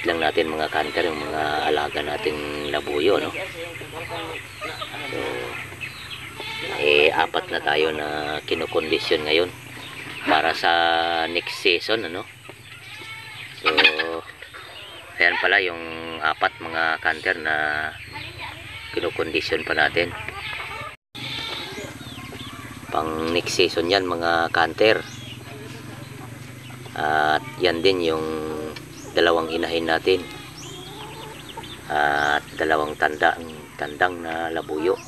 i-update lang natin mga kanter yung mga alaga nating labuyo, no? So, apat na tayo na kinokondisyon ngayon para sa next season, ano? So, ayan pala yung apat mga kanter na kinokondisyon pa natin. Pang next season yan mga kanter. At yan din yung dalawang inahin natin. At dalawang tandang na labuyo.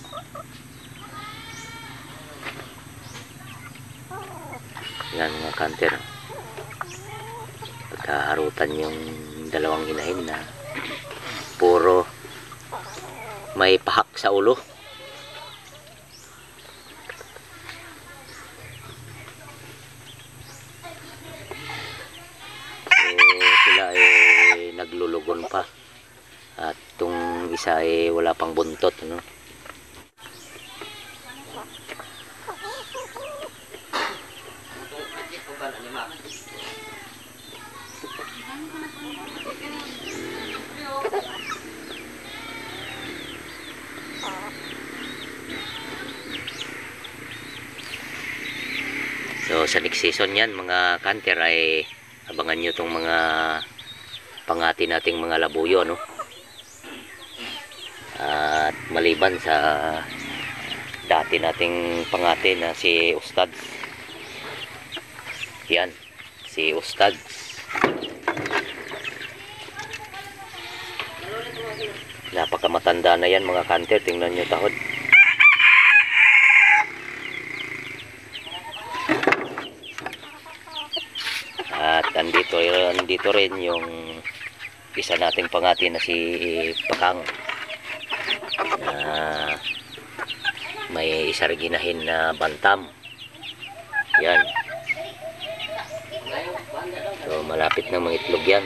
Yan mga kanter. Pagkaharutan yung dalawang inahin na puro may pahak sa ulo. Sila ay naglulugon pa at itong isa ay wala pang buntot, ano? So sa next season yan mga kanter ay abangan nyo itong mga pangati nating mga labuyo, no? At maliban sa dati nating pangati na si Ustad, yan si Ustad, napakamatanda na yan mga kanter. Tingnan nyo tahod. At andito rin yung isa nating pangati na si Pakang, na may isa rin ginahin na bantam. Yan. So malapit na mga itlog yan.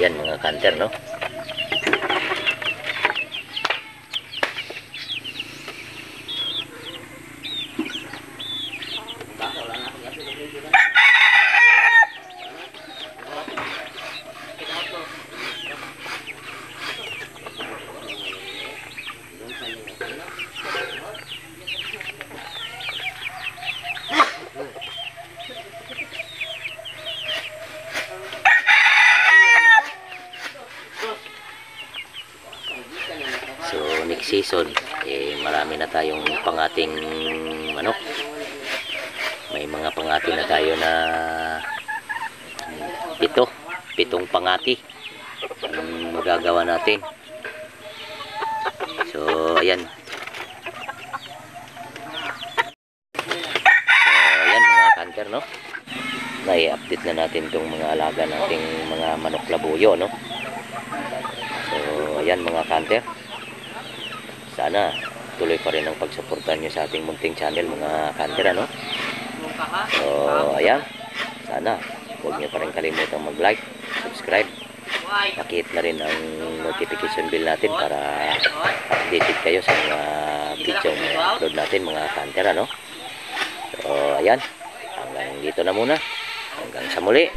Yan mga kanter, no? So next season marami na tayong pangating manok. May mga pangati na tayo na pitong pangati ang magagawa natin. So ayan. Ayan mga kanter, no? Na-update na natin itong mga alaga nating mga manok labuyo, no? So ayan mga kanter, sana tuloy pa rin ang pagsuportahan nyo sa ating munting channel mga kanter, ano? So ayan, sana huwag nyo pa rin kalimutang mag-like, subscribe, pakihit na rin ang notification bell natin para updated kayo sa mga video na upload natin mga kanter, ano? So ayan, hanggang dito na muna, hanggang sa muli.